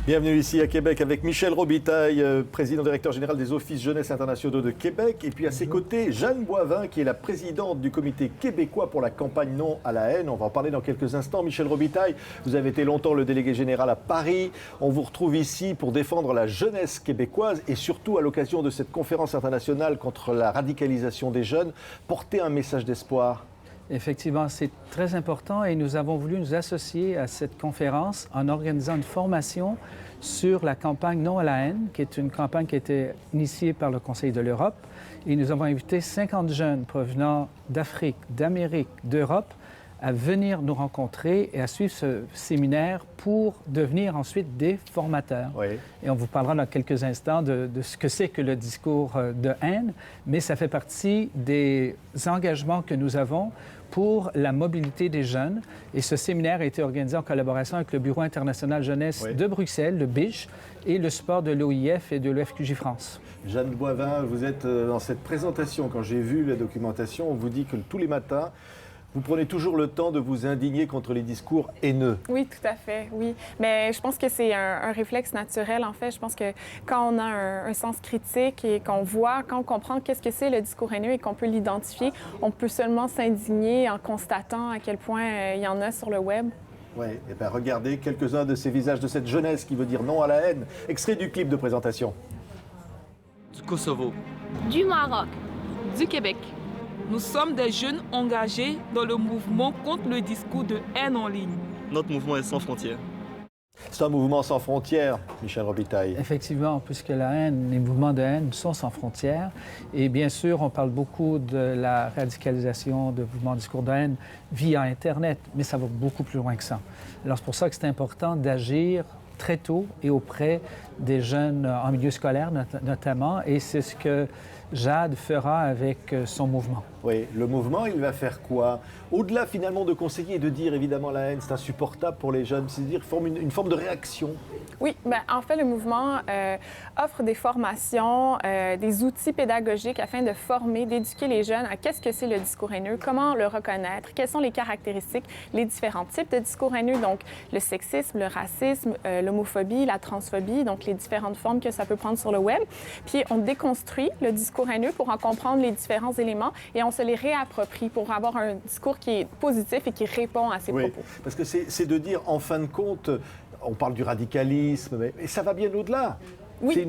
Bienvenue ici à Québec avec Michel Robitaille, président directeur général des Offices Jeunesse Internationaux de Québec. Et puis à ses côtés, Jeanne Boivin, qui est la présidente du comité québécois pour la campagne Non à la haine. On va en parler dans quelques instants. Michel Robitaille, vous avez été longtemps le délégué général à Paris. On vous retrouve ici pour défendre la jeunesse québécoise et surtout à l'occasion de cette conférence internationale contre la radicalisation des jeunes, porter un message d'espoir. Effectivement, c'est très important et nous avons voulu nous associer à cette conférence en organisant une formation sur la campagne Non à la haine, qui est une campagne qui a été initiée par le Conseil de l'Europe. Et nous avons invité 50 jeunes provenant d'Afrique, d'Amérique, d'Europe à venir nous rencontrer et à suivre ce séminaire pour devenir ensuite des formateurs. Oui. Et on vous parlera dans quelques instants de ce que c'est que le discours de haine, mais ça fait partie des engagements que nous avons pour la mobilité des jeunes. Et ce séminaire a été organisé en collaboration avec le Bureau international jeunesse de Bruxelles, le BIJ, et le support de l'OIF et de l'EFQJ France. Jeanne Boivin, vous êtes dans cette présentation. Quand j'ai vu la documentation, on vous dit que tous les matins, vous prenez toujours le temps de vous indigner contre les discours haineux. Oui, tout à fait, oui. Mais je pense que c'est un réflexe naturel, en fait. Je pense que quand on a un sens critique et qu'on voit, quand on comprend qu'est-ce que c'est le discours haineux et qu'on peut l'identifier, on peut seulement s'indigner en constatant à quel point il y en a sur le web. Oui, et bien regardez quelques-uns de ces visages de cette jeunesse qui veut dire non à la haine. Extrait du clip de présentation. Du Kosovo. Du Maroc. Du Québec. Nous sommes des jeunes engagés dans le mouvement contre le discours de haine en ligne. Notre mouvement est sans frontières. C'est un mouvement sans frontières, Michel Robitaille. Effectivement, puisque la haine, les mouvements de haine sont sans frontières. Et bien sûr, on parle beaucoup de la radicalisation de mouvements de discours de haine via Internet, mais ça va beaucoup plus loin que ça. Alors c'est pour ça que c'est important d'agir très tôt et auprès des jeunes en milieu scolaire notamment, et c'est ce que Jade fera avec son mouvement. Oui, le mouvement, il va faire quoi? Au-delà finalement de conseiller et de dire évidemment la haine, c'est insupportable pour les jeunes, c'est-à-dire une forme de réaction. Oui, bien, en fait, le mouvement offre des formations, des outils pédagogiques afin de former, d'éduquer les jeunes à qu'est-ce que c'est le discours haineux, comment le reconnaître, quelles sont les caractéristiques, les différents types de discours haineux, donc le sexisme, le racisme, l'homophobie, la transphobie, donc les différentes formes que ça peut prendre sur le web. Puis on déconstruit le discours haineux pour en comprendre les différents éléments et on se les réapproprie pour avoir un discours qui est positif et qui répond à ces propos. Parce que c'est de dire, en fin de compte, on parle du radicalisme, mais ça va bien au-delà. Oui.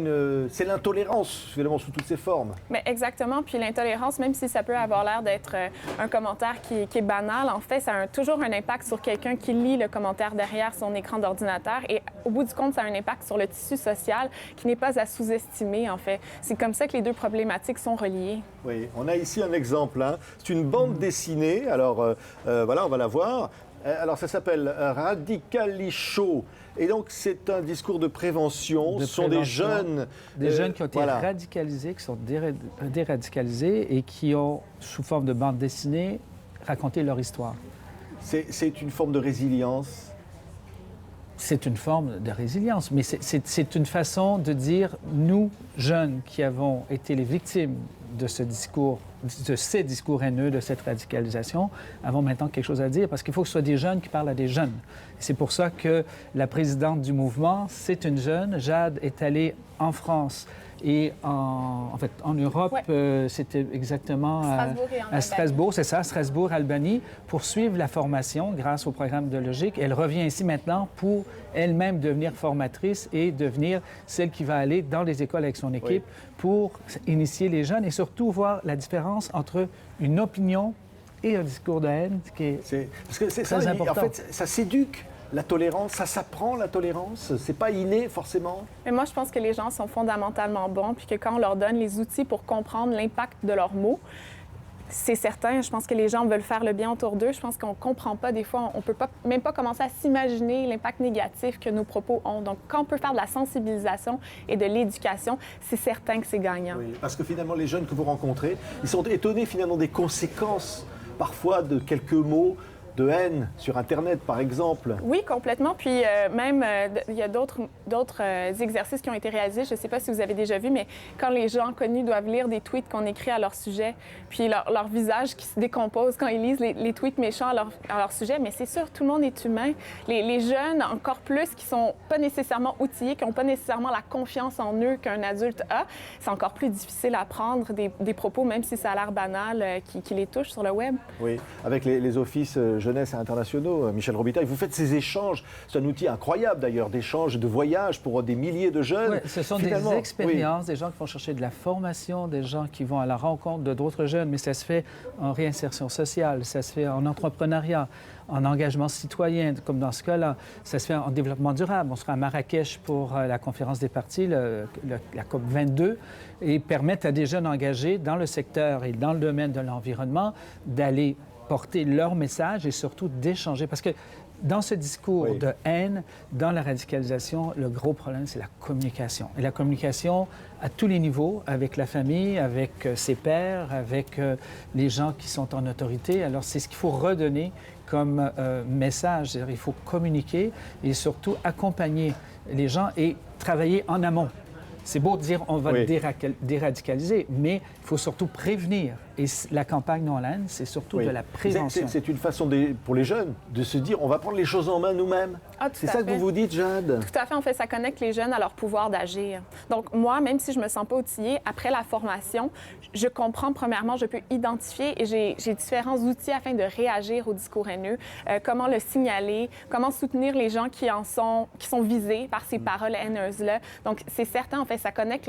C'est l'intolérance, finalement, sous toutes ses formes. Mais exactement. Puis l'intolérance, même si ça peut avoir l'air d'être un commentaire qui est banal, en fait, ça a toujours un impact sur quelqu'un qui lit le commentaire derrière son écran d'ordinateur. Et au bout du compte, ça a un impact sur le tissu social qui n'est pas à sous-estimer, en fait. C'est comme ça que les deux problématiques sont reliées. Oui, on a ici un exemple. Hein. C'est une bande dessinée. Alors, voilà, on va la voir. Alors, ça s'appelle Radicalichaud. Et donc, c'est un discours de prévention. Ce sont des jeunes... Des jeunes qui ont été radicalisés, qui sont déradicalisés et qui ont, sous forme de bande dessinée, raconté leur histoire. C'est une forme de résilience. C'est une forme de résilience, mais c'est une façon de dire, nous, jeunes qui avons été les victimes de ce discours, de ces discours haineux, de cette radicalisation, avons maintenant quelque chose à dire, parce qu'il faut que ce soit des jeunes qui parlent à des jeunes. C'est pour ça que la présidente du mouvement, c'est une jeune. Jade est allée en France et en Europe, c'était exactement à Strasbourg, c'est ça, Strasbourg, Albanie, pour suivre la formation grâce au programme de Logique. Elle revient ici maintenant pour elle-même devenir formatrice et devenir celle qui va aller dans les écoles avec son équipe pour initier les jeunes et surtout voir la différence entre une opinion et un discours de haine, qui est parce que c'est très important. En fait, ça s'éduque. La tolérance, ça s'apprend, la tolérance? C'est pas inné, forcément? Mais moi, je pense que les gens sont fondamentalement bons, puis que quand on leur donne les outils pour comprendre l'impact de leurs mots, c'est certain. Je pense que les gens veulent faire le bien autour d'eux. Je pense qu'on ne comprend pas, des fois, on ne peut même pas commencer à s'imaginer l'impact négatif que nos propos ont. Donc, quand on peut faire de la sensibilisation et de l'éducation, c'est certain que c'est gagnant. Oui, parce que finalement, les jeunes que vous rencontrez, ils sont étonnés finalement des conséquences, parfois, de quelques mots. de haine sur Internet, par exemple. Oui, complètement. Puis même, il y a d'autres exercices qui ont été réalisés. Je ne sais pas si vous avez déjà vu, mais quand les gens connus doivent lire des tweets qu'on écrit à leur sujet, puis leur visage qui se décompose quand ils lisent les tweets méchants à leur sujet. Mais c'est sûr, tout le monde est humain. Les jeunes, encore plus, qui sont pas nécessairement outillés, qui n'ont pas nécessairement la confiance en eux qu'un adulte a, c'est encore plus difficile à prendre des propos, même si ça a l'air banal, qui les touchent sur le web. Oui, avec les offices jeunesse internationaux, Michel Robitaille, vous faites ces échanges. C'est un outil incroyable d'ailleurs, d'échanges, de voyages pour des milliers de jeunes. Oui, ce sont des expériences, des gens qui vont chercher de la formation, des gens qui vont à la rencontre d'autres jeunes, mais ça se fait en réinsertion sociale, ça se fait en entrepreneuriat, en engagement citoyen, comme dans ce cas-là. Ça se fait en développement durable. On sera à Marrakech pour la conférence des partis, la COP 22, et permettre à des jeunes engagés dans le secteur et dans le domaine de l'environnement d'aller porter leur message et surtout d'échanger. Parce que dans ce discours de haine, dans la radicalisation, le gros problème, c'est la communication. Et la communication à tous les niveaux, avec la famille, avec ses pairs, avec les gens qui sont en autorité. Alors, c'est ce qu'il faut redonner comme message. C'est-à-dire, il faut communiquer et surtout accompagner les gens et travailler en amont. C'est beau de dire on va déradicaliser, mais il faut surtout prévenir. Et la campagne Non à la haine, c'est surtout de la prévention. C'est une façon pour les jeunes de se dire on va prendre les choses en main nous-mêmes. C'est ça que vous vous dites, Jade? Tout à fait. En fait, ça connecte les jeunes à leur pouvoir d'agir. Donc, moi, même si je me sens pas outillée, après la formation, je comprends, premièrement, je peux identifier et j'ai différents outils afin de réagir au discours haineux, comment le signaler, comment soutenir les gens qui sont visés par ces paroles haineuses-là. Donc, c'est certain, en fait, ça connecte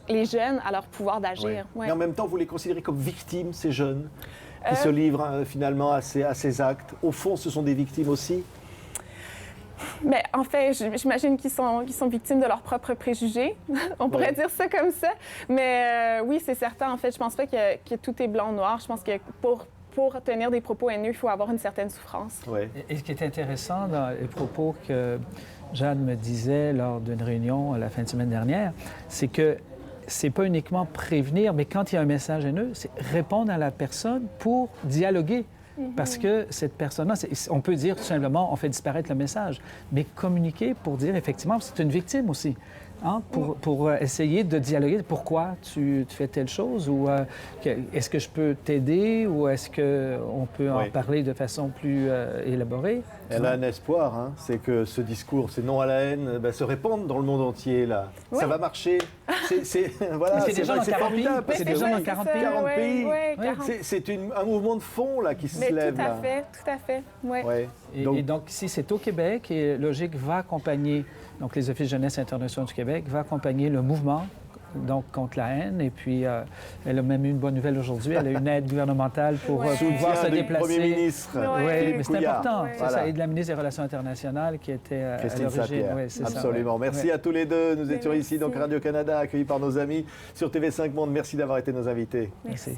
les jeunes à leur pouvoir d'agir. Ouais. Mais en même temps, vous les considérez comme victimes, ces jeunes, qui se livrent finalement à ces actes. Au fond, ce sont des victimes aussi? Mais en fait, j'imagine qu'ils sont victimes de leurs propres préjugés. On pourrait dire ça comme ça. Mais oui, c'est certain. En fait, je pense pas que tout est blanc ou noir. Je pense que pour tenir des propos haineux, il faut avoir une certaine souffrance. Ouais. Et ce qui est intéressant dans les propos que Jade me disait lors d'une réunion la fin de semaine dernière, c'est que c'est pas uniquement prévenir, mais quand il y a un message haineux, c'est répondre à la personne pour dialoguer. Parce que cette personne-là, on peut dire tout simplement, on fait disparaître le message, mais communiquer pour dire effectivement, c'est une victime aussi. Hein, pour essayer de dialoguer. Pourquoi tu fais telle chose? Ou est-ce que je peux t'aider? Ou est-ce qu'on peut en parler de façon plus élaborée? Elle a un espoir, hein, c'est que ce discours, ces non à la haine, se répandent dans le monde entier. Là. Ça va marcher. Voilà, c'est des gens dans 40 pays. C'est des gens dans 40 pays. C'est un mouvement de fond là, qui se lève. Tout à fait. Ouais. Ouais. Et donc, ici, c'est au Québec et Logique va accompagner, donc les Offices jeunesse internationaux du Québec, va accompagner le mouvement donc contre la haine. Et puis, elle a même eu une bonne nouvelle aujourd'hui. Elle a une aide gouvernementale pour pouvoir se déplacer. Premier ministre. Oui, mais c'est important. Voilà. Ça, et de la ministre des Relations internationales qui était à l'origine. Absolument. Merci à tous les deux. Nous étions ici, donc Radio-Canada, accueillis par nos amis sur TV5 Monde. Merci d'avoir été nos invités. Merci.